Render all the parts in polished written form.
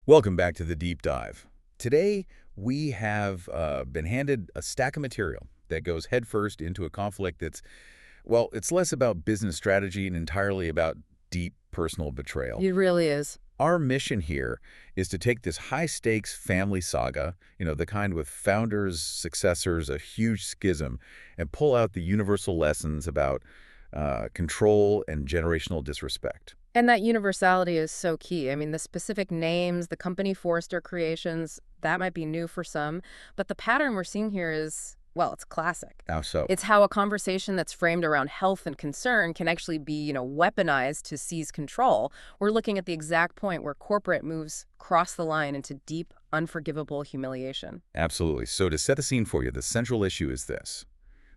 Welcome back to the Deep Dive. Today, we have been handed a stack of material that goes headfirst into a conflict that's, well, it's less about business strategy and entirely about deep personal betrayal. It really is. Our mission here is to take this high-stakes family saga, the kind with founders, successors, a huge schism, and pull out the universal lessons about control and generational disrespect. And that universality is so key. I mean, the specific names, the company Forrester Creations, that might be new for some, but the pattern we're seeing here is, well, it's classic. How so? It's how a conversation that's framed around health and concern can actually be, weaponized to seize control. We're looking at the exact point where corporate moves cross the line into deep, unforgivable humiliation. Absolutely. So to set the scene for you, the central issue is this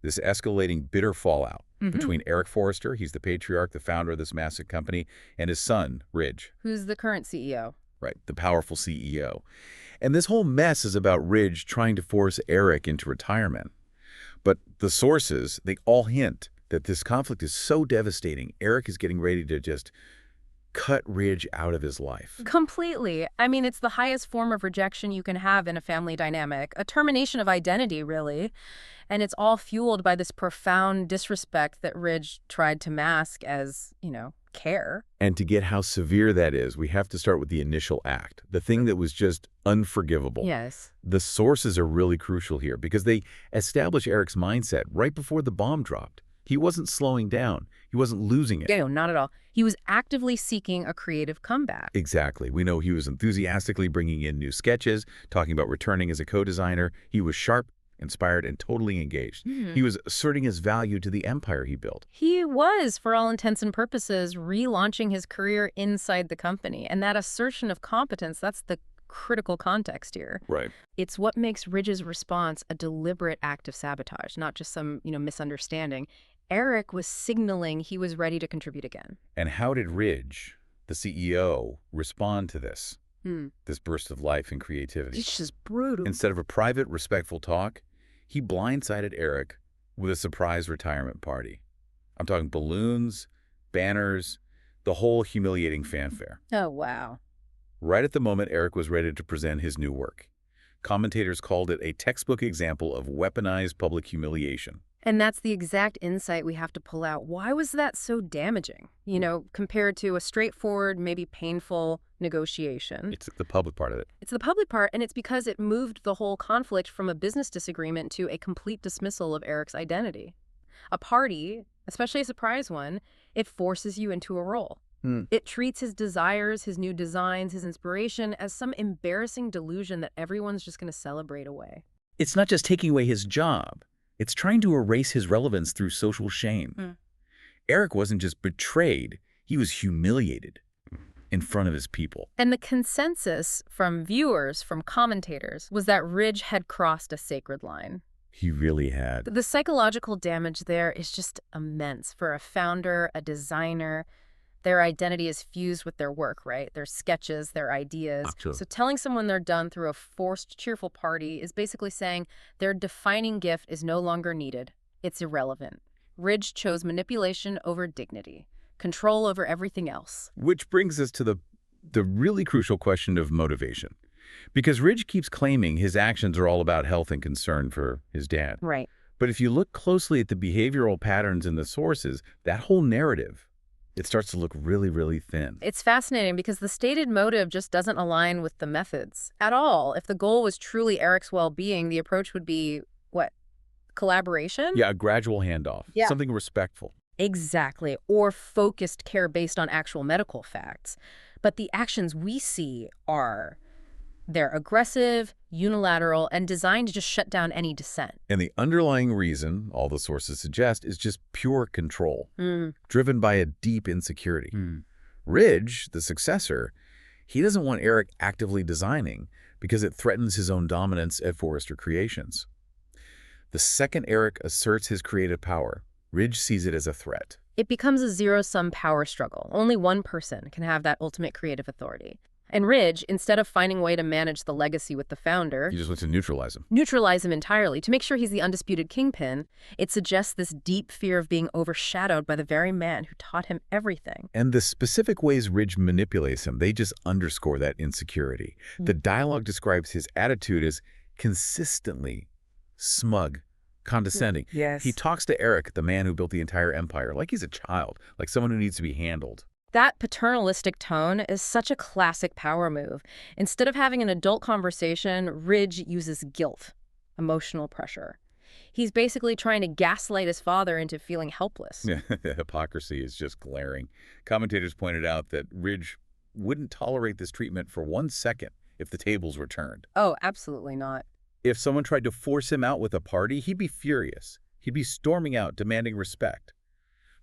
escalating bitter fallout between Eric Forrester, he's the patriarch, the founder of this massive company, and his son, Ridge. Who's the current CEO? Right, the powerful CEO. And this whole mess is about Ridge trying to force Eric into retirement. But the sources, they all hint that this conflict is so devastating, Eric is getting ready to just cut Ridge out of his life. Completely. I mean, it's the highest form of rejection you can have in a family dynamic, a termination of identity, really. And it's all fueled by this profound disrespect that Ridge tried to mask as, care. And to get how severe that is, we have to start with the initial act, the thing that was just unforgivable. Yes. The sources are really crucial here because they establish Eric's mindset right before the bomb dropped. He wasn't slowing down. He wasn't losing it. Yeah, no, not at all. He was actively seeking a creative comeback. Exactly. We know he was enthusiastically bringing in new sketches, talking about returning as a co-designer. He was sharp, inspired, and totally engaged. He was asserting his value to the empire he built. He was, for all intents and purposes, relaunching his career inside the company. And that assertion of competence, that's the critical context here. Right. It's what makes Ridge's response a deliberate act of sabotage, not just some, misunderstanding. Eric was signaling he was ready to contribute again. And how did Ridge, the CEO, respond to this? This burst of life and creativity? It's just brutal. Instead of a private, respectful talk, he blindsided Eric with a surprise retirement party. I'm talking balloons, banners, the whole humiliating fanfare. Oh, wow. Right at the moment Eric was ready to present his new work. Commentators called it a textbook example of weaponized public humiliation. And that's the exact insight we have to pull out. Why was that so damaging, compared to a straightforward, maybe painful negotiation? It's the public part of it. It's the public part, and it's because it moved the whole conflict from a business disagreement to a complete dismissal of Eric's identity. A party, especially a surprise one, it forces you into a role. It treats his desires, his new designs, his inspiration as some embarrassing delusion that everyone's just going to celebrate away. It's not just taking away his job. It's trying to erase his relevance through social shame. Eric wasn't just betrayed, he was humiliated in front of his people. And the consensus from viewers, from commentators, was that Ridge had crossed a sacred line. He really had. The psychological damage there is just immense for a founder, a designer. Their identity is fused with their work, right? Their sketches, their ideas. Absolutely. So telling someone they're done through a forced, cheerful party is basically saying their defining gift is no longer needed. It's irrelevant. Ridge chose manipulation over dignity, control over everything else. Which brings us to the really crucial question of motivation. Because Ridge keeps claiming his actions are all about health and concern for his dad. Right. But if you look closely at the behavioral patterns in the sources, that whole narrative, it starts to look really, really thin. It's fascinating because the stated motive just doesn't align with the methods at all. If the goal was truly Eric's well-being, the approach would be, what, collaboration? Yeah, a gradual handoff, something respectful. Exactly, or focused care based on actual medical facts. But the actions we see they're aggressive, unilateral, and designed to just shut down any dissent. And the underlying reason, all the sources suggest, is just pure control, driven by a deep insecurity. Ridge, the successor, he doesn't want Eric actively designing because it threatens his own dominance at Forrester Creations. The second Eric asserts his creative power, Ridge sees it as a threat. It becomes a zero-sum power struggle. Only one person can have that ultimate creative authority. And Ridge, instead of finding a way to manage the legacy with the founder, He just wants to neutralize him. neutralize him entirely to make sure he's the undisputed kingpin, it suggests this deep fear of being overshadowed by the very man who taught him everything. And the specific ways Ridge manipulates him, they just underscore that insecurity. The dialogue describes his attitude as consistently smug, condescending. Yes. He talks to Eric, the man who built the entire empire, like he's a child, like someone who needs to be handled. That paternalistic tone is such a classic power move. Instead of having an adult conversation, Ridge uses guilt, emotional pressure. He's basically trying to gaslight his father into feeling helpless. Yeah, the hypocrisy is just glaring. Commentators pointed out that Ridge wouldn't tolerate this treatment for 1 second if the tables were turned. Oh, absolutely not. If someone tried to force him out with a party, he'd be furious. He'd be storming out, demanding respect.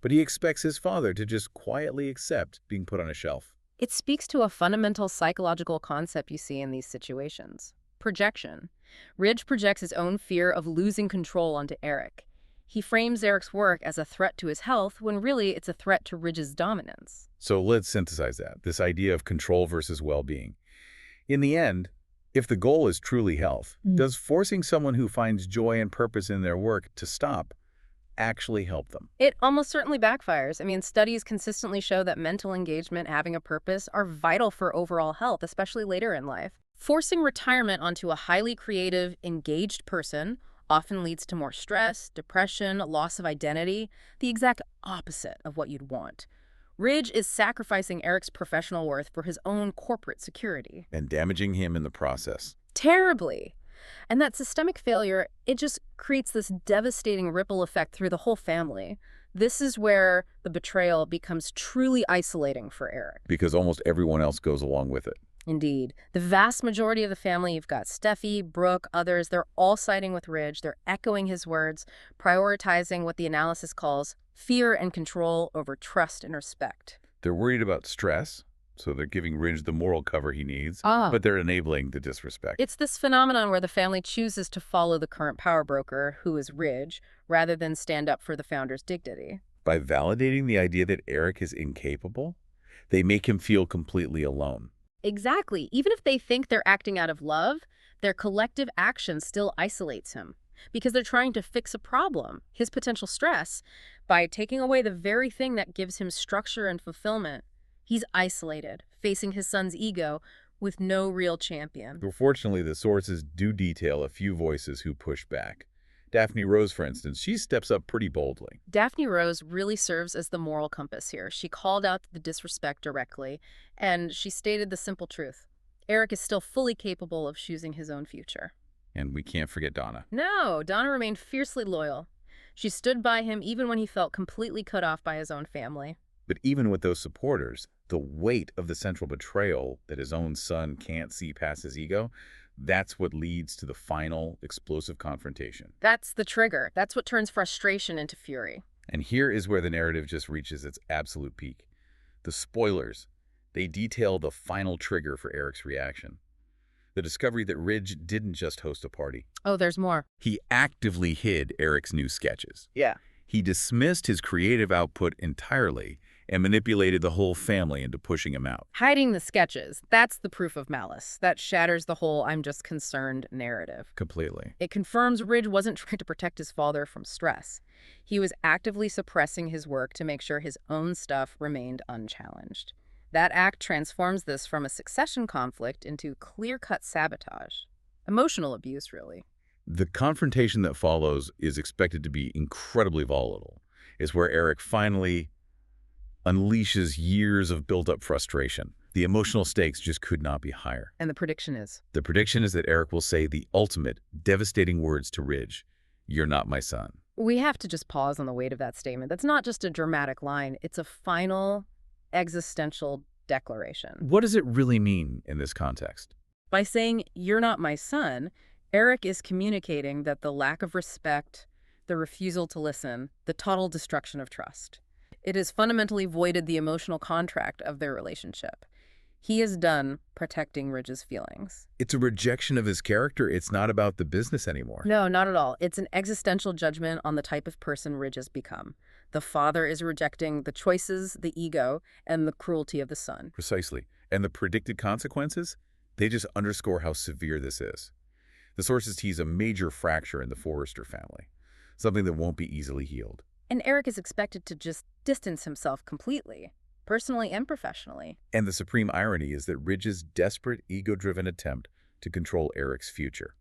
But he expects his father to just quietly accept being put on a shelf. It speaks to a fundamental psychological concept you see in these situations. Projection. Ridge projects his own fear of losing control onto Eric. He frames Eric's work as a threat to his health when really it's a threat to Ridge's dominance. So let's synthesize that, this idea of control versus well-being. In the end, if the goal is truly health, does forcing someone who finds joy and purpose in their work to stop actually help them? It almost certainly backfires. I mean, studies consistently show that mental engagement, having a purpose, are vital for overall health, especially later in life. Forcing retirement onto a highly creative, engaged person often leads to more stress, depression, loss of identity, the exact opposite of what you'd want. Ridge is sacrificing Eric's professional worth for his own corporate security. And damaging him in the process. Terribly. And that systemic failure, it just creates this devastating ripple effect through the whole family. This is where the betrayal becomes truly isolating for Eric. Because almost everyone else goes along with it. Indeed. The vast majority of the family, you've got Steffi, Brooke, others, they're all siding with Ridge. They're echoing his words, prioritizing what the analysis calls fear and control over trust and respect. They're worried about stress, so they're giving Ridge the moral cover he needs, but they're enabling the disrespect. It's this phenomenon where the family chooses to follow the current power broker, who is Ridge, rather than stand up for the founder's dignity. By validating the idea that Eric is incapable, they make him feel completely alone. Exactly. Even if they think they're acting out of love, their collective action still isolates him because they're trying to fix a problem, his potential stress, by taking away the very thing that gives him structure and fulfillment. He's isolated, facing his son's ego with no real champion. Fortunately, the sources do detail a few voices who push back. Daphne Rose, for instance, she steps up pretty boldly. Daphne Rose really serves as the moral compass here. She called out the disrespect directly, and she stated the simple truth. Eric is still fully capable of choosing his own future. And we can't forget Donna. No, Donna remained fiercely loyal. She stood by him even when he felt completely cut off by his own family. But even with those supporters, the weight of the central betrayal that his own son can't see past his ego, that's what leads to the final explosive confrontation. That's the trigger. That's what turns frustration into fury. And here is where the narrative just reaches its absolute peak. The spoilers, they detail the final trigger for Eric's reaction. The discovery that Ridge didn't just host a party. Oh, there's more. He actively hid Eric's new sketches. Yeah. He dismissed his creative output entirely and manipulated the whole family into pushing him out. Hiding the sketches, that's the proof of malice. That shatters the whole "I'm just concerned" narrative. Completely. It confirms Ridge wasn't trying to protect his father from stress. He was actively suppressing his work to make sure his own stuff remained unchallenged. That act transforms this from a succession conflict into clear-cut sabotage. Emotional abuse, really. The confrontation that follows is expected to be incredibly volatile. It's where Eric finally unleashes years of built-up frustration. The emotional stakes just could not be higher. And the prediction is? The prediction is that Eric will say the ultimate, devastating words to Ridge, "You're not my son." We have to just pause on the weight of that statement. That's not just a dramatic line. It's a final, existential declaration. What does it really mean in this context? By saying, "You're not my son," Eric is communicating that the lack of respect, the refusal to listen, the total destruction of trust. It has fundamentally voided the emotional contract of their relationship. He is done protecting Ridge's feelings. It's a rejection of his character. It's not about the business anymore. No, not at all. It's an existential judgment on the type of person Ridge has become. The father is rejecting the choices, the ego, and the cruelty of the son. Precisely. And the predicted consequences? They just underscore how severe this is. The sources tease a major fracture in the Forrester family, something that won't be easily healed. And Eric is expected to just distance himself completely, personally and professionally. And the supreme irony is that Ridge's desperate, ego-driven attempt to control Eric's future.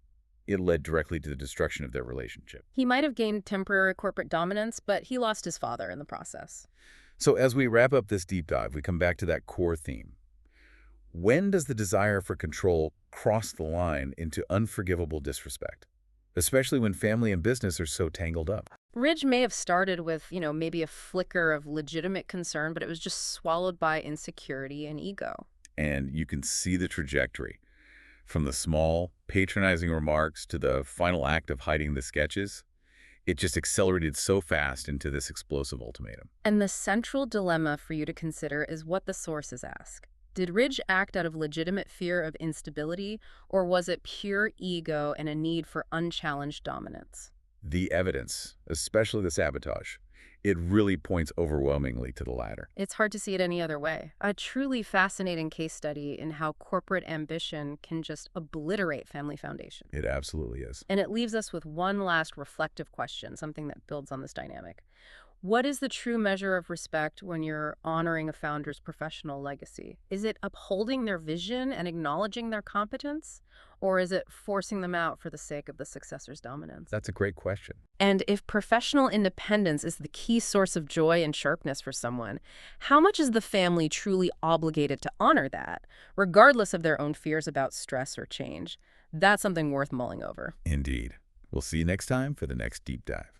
It led directly to the destruction of their relationship. He might have gained temporary corporate dominance, but he lost his father in the process. So as we wrap up this deep dive, we come back to that core theme. When does the desire for control cross the line into unforgivable disrespect, especially when family and business are so tangled up? Ridge may have started with, maybe a flicker of legitimate concern, but it was just swallowed by insecurity and ego. And you can see the trajectory. From the small, patronizing remarks to the final act of hiding the sketches, it just accelerated so fast into this explosive ultimatum. And the central dilemma for you to consider is what the sources ask. Did Ridge act out of legitimate fear of instability, or was it pure ego and a need for unchallenged dominance? The evidence, especially the sabotage, it really points overwhelmingly to the latter. It's hard to see it any other way. A truly fascinating case study in how corporate ambition can just obliterate family foundation. It absolutely is. And it leaves us with one last reflective question, something that builds on this dynamic. What is the true measure of respect when you're honoring a founder's professional legacy? Is it upholding their vision and acknowledging their competence? Or is it forcing them out for the sake of the successor's dominance? That's a great question. And if professional independence is the key source of joy and sharpness for someone, how much is the family truly obligated to honor that, regardless of their own fears about stress or change? That's something worth mulling over. Indeed. We'll see you next time for the next deep dive.